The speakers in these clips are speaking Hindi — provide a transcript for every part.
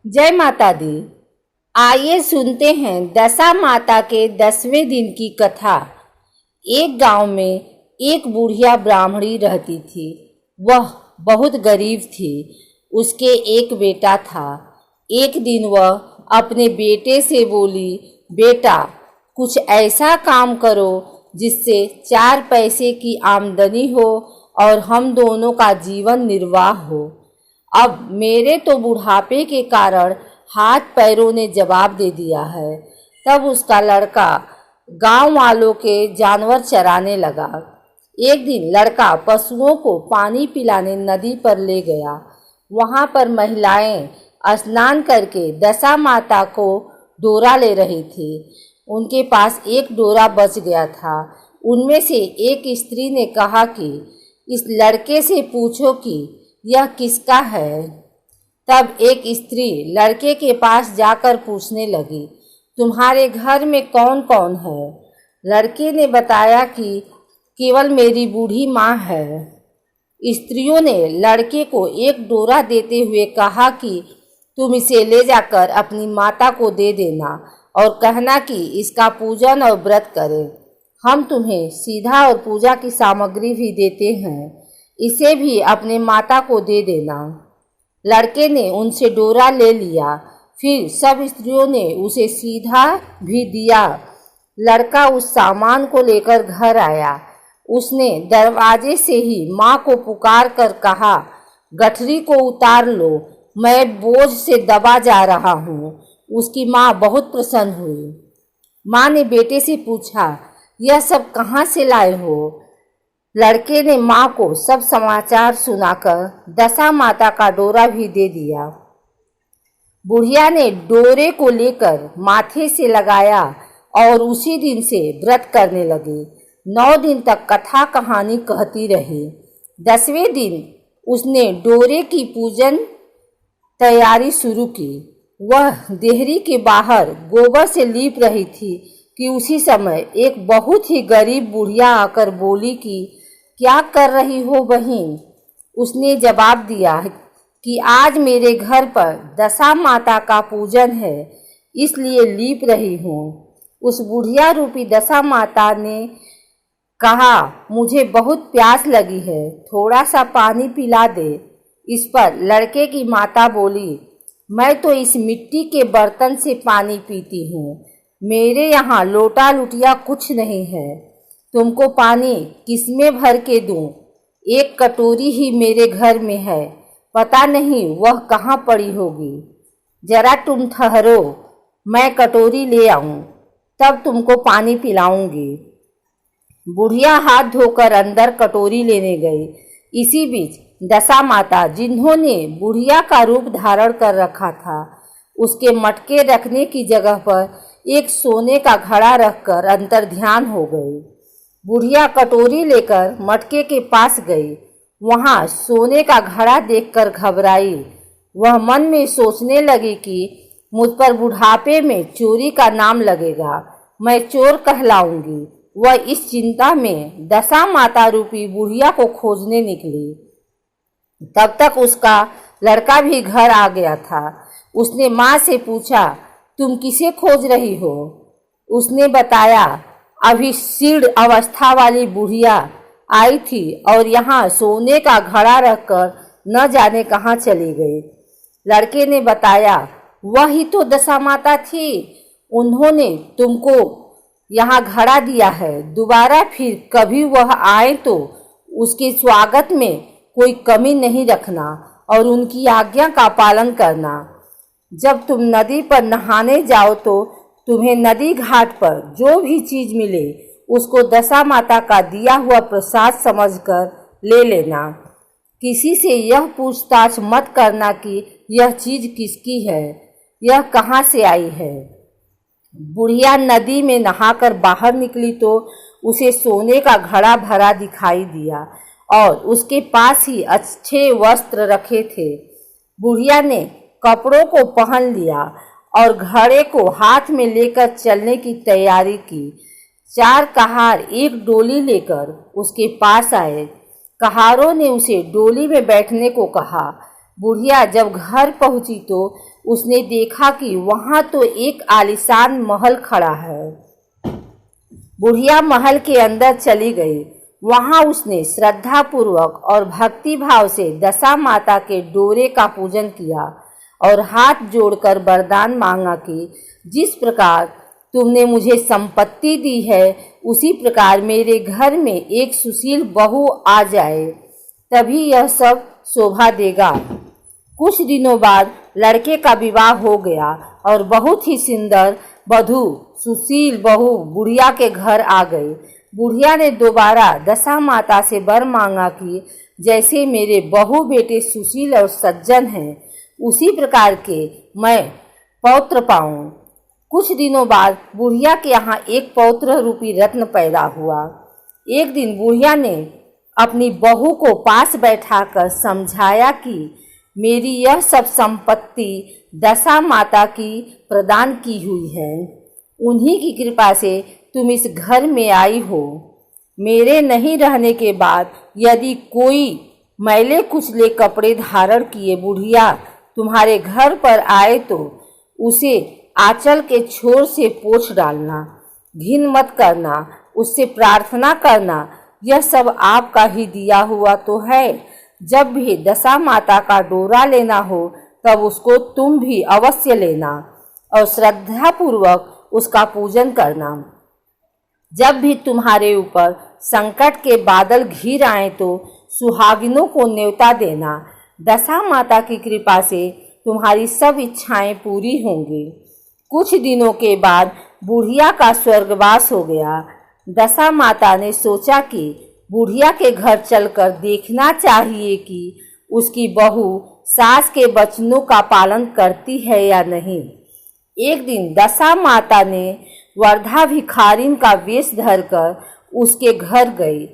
जय माता दी। आइए सुनते हैं दशा माता के 10वें दिन की कथा। एक गांव में एक बुढ़िया ब्राह्मणी रहती थी। वह बहुत गरीब थी। उसके एक बेटा था। एक दिन वह अपने बेटे से बोली, बेटा कुछ ऐसा काम करो जिससे 4 पैसे की आमदनी हो और हम दोनों का जीवन निर्वाह हो। अब मेरे तो बुढ़ापे के कारण हाथ पैरों ने जवाब दे दिया है। तब उसका लड़का गांव वालों के जानवर चराने लगा। एक दिन लड़का पशुओं को पानी पिलाने नदी पर ले गया। वहां पर महिलाएं स्नान करके दशा माता को डोरा ले रही थी। उनके पास एक डोरा बच गया था। उनमें से एक स्त्री ने कहा कि इस लड़के से पूछो कि यह किसका है। तब एक स्त्री लड़के के पास जाकर पूछने लगी, तुम्हारे घर में कौन कौन है। लड़के ने बताया कि केवल मेरी बूढ़ी माँ है। स्त्रियों ने लड़के को एक डोरा देते हुए कहा कि तुम इसे ले जाकर अपनी माता को दे देना और कहना कि इसका पूजन और व्रत करें। हम तुम्हें सीधा और पूजा की सामग्री भी देते हैं, इसे भी अपने माता को दे देना। लड़के ने उनसे डोरा ले लिया। फिर सब स्त्रियों ने उसे सीधा भी दिया। लड़का उस सामान को लेकर घर आया। उसने दरवाजे से ही माँ को पुकार कर कहा, गठरी को उतार लो, मैं बोझ से दबा जा रहा हूँ। उसकी माँ बहुत प्रसन्न हुई। माँ ने बेटे से पूछा, यह सब कहाँ से लाए हो। लड़के ने माँ को सब समाचार सुनाकर दशा माता का डोरा भी दे दिया। बुढ़िया ने डोरे को लेकर माथे से लगाया और उसी दिन से व्रत करने लगी। 9 दिन तक कथा कहानी कहती रही। 10वें दिन उसने डोरे की पूजन तैयारी शुरू की। वह देहरी के बाहर गोबर से लीप रही थी कि उसी समय एक बहुत ही गरीब बुढ़िया आकर बोली कि क्या कर रही हो बहन। उसने जवाब दिया कि आज मेरे घर पर दशा माता का पूजन है, इसलिए लीप रही हूँ। उस बुढ़िया रूपी दशा माता ने कहा, मुझे बहुत प्यास लगी है, थोड़ा सा पानी पिला दे। इस पर लड़के की माता बोली, मैं तो इस मिट्टी के बर्तन से पानी पीती हूँ, मेरे यहाँ लोटा लुटिया कुछ नहीं है। तुमको पानी किसमें भर के दूं? एक कटोरी ही मेरे घर में है, पता नहीं वह कहाँ पड़ी होगी। जरा तुम ठहरो, मैं कटोरी ले आऊं, तब तुमको पानी पिलाऊंगी। बुढ़िया हाथ धोकर अंदर कटोरी लेने गई। इसी बीच दशा माता, जिन्होंने बुढ़िया का रूप धारण कर रखा था, उसके मटके रखने की जगह पर एक सोने का घड़ा रखकर अंतर ध्यान हो गई। बुढ़िया कटोरी लेकर मटके के पास गई। वहां सोने का घड़ा देखकर घबराई। वह मन में सोचने लगी कि मुझ पर बुढ़ापे में चोरी का नाम लगेगा, मैं चोर कहलाऊंगी। वह इस चिंता में दशा माता रूपी बुढ़िया को खोजने निकली। तब तक उसका लड़का भी घर आ गया था। उसने माँ से पूछा, तुम किसे खोज रही हो। उसने बताया, अभी सीढ़ अवस्था वाली बुढ़िया आई थी और यहाँ सोने का घड़ा रखकर न जाने कहाँ चली गई। लड़के ने बताया, वही तो दशा माता थी, उन्होंने तुमको यहाँ घड़ा दिया है। दोबारा फिर कभी वह आए तो उसके स्वागत में कोई कमी नहीं रखना और उनकी आज्ञा का पालन करना। जब तुम नदी पर नहाने जाओ तो तुम्हें नदी घाट पर जो भी चीज मिले उसको दशा माता का दिया हुआ प्रसाद समझकर ले लेना। किसी से यह पूछताछ मत करना कि यह चीज किसकी है, यह कहाँ से आई है। बुढ़िया नदी में नहाकर बाहर निकली तो उसे सोने का घड़ा भरा दिखाई दिया और उसके पास ही अच्छे वस्त्र रखे थे। बुढ़िया ने कपड़ों को पहन लिया और घड़े को हाथ में लेकर चलने की तैयारी की। 4 कहार एक डोली लेकर उसके पास आए। कहारों ने उसे डोली में बैठने को कहा। बुढ़िया जब घर पहुंची तो उसने देखा कि वहां तो एक आलीशान महल खड़ा है। बुढ़िया महल के अंदर चली गई। वहां उसने श्रद्धा पूर्वक और भक्ति भाव से दशा माता के डोरे का पूजन किया और हाथ जोड़कर वरदान मांगा कि जिस प्रकार तुमने मुझे संपत्ति दी है उसी प्रकार मेरे घर में एक सुशील बहू आ जाए, तभी यह सब शोभा देगा। कुछ दिनों बाद लड़के का विवाह हो गया और बहुत ही सुंदर वधू सुशील बहू बुढ़िया के घर आ गई। बुढ़िया ने दोबारा दशा माता से वर मांगा कि जैसे मेरे बहू बेटे सुशील और सज्जन हैं उसी प्रकार के मैं पौत्र पाऊं। कुछ दिनों बाद बुढ़िया के यहाँ एक पौत्र रूपी रत्न पैदा हुआ। एक दिन बुढ़िया ने अपनी बहू को पास बैठाकर समझाया कि मेरी यह सब संपत्ति दशा माता की प्रदान की हुई है। उन्हीं की कृपा से तुम इस घर में आई हो। मेरे नहीं रहने के बाद यदि कोई मैले कुचले कपड़े धारण किए बुढ़िया तुम्हारे घर पर आए तो उसे आंचल के छोर से पोंछ डालना, घिन मत करना, उससे प्रार्थना करना, यह सब आपका ही दिया हुआ तो है। जब भी दशा माता का डोरा लेना हो तब उसको तुम भी अवश्य लेना और श्रद्धा पूर्वक उसका पूजन करना। जब भी तुम्हारे ऊपर संकट के बादल घिर आए तो सुहागिनों को न्योता देना। दशा माता की कृपा से तुम्हारी सब इच्छाएं पूरी होंगी। कुछ दिनों के बाद बुढ़िया का स्वर्गवास हो गया। दशा माता ने सोचा कि बुढ़िया के घर चलकर देखना चाहिए कि उसकी बहू सास के वचनों का पालन करती है या नहीं। एक दिन दशा माता ने वर्धा भिखारिन का वेश धरकर उसके घर गई।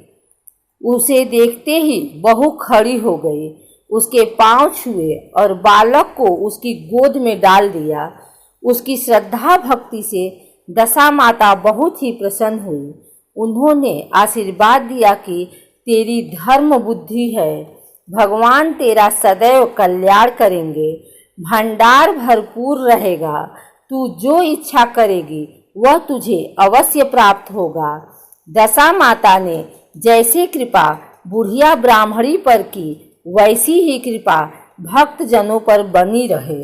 उसे देखते ही बहू खड़ी हो गई, उसके पांव छुए और बालक को उसकी गोद में डाल दिया। उसकी श्रद्धा भक्ति से दशा माता बहुत ही प्रसन्न हुई। उन्होंने आशीर्वाद दिया कि तेरी धर्म बुद्धि है, भगवान तेरा सदैव कल्याण करेंगे, भंडार भरपूर रहेगा, तू जो इच्छा करेगी वह तुझे अवश्य प्राप्त होगा। दशा माता ने जैसे कृपा बुढ़िया ब्राह्मणी पर की वैसी ही कृपा भक्त जनों पर बनी रहे।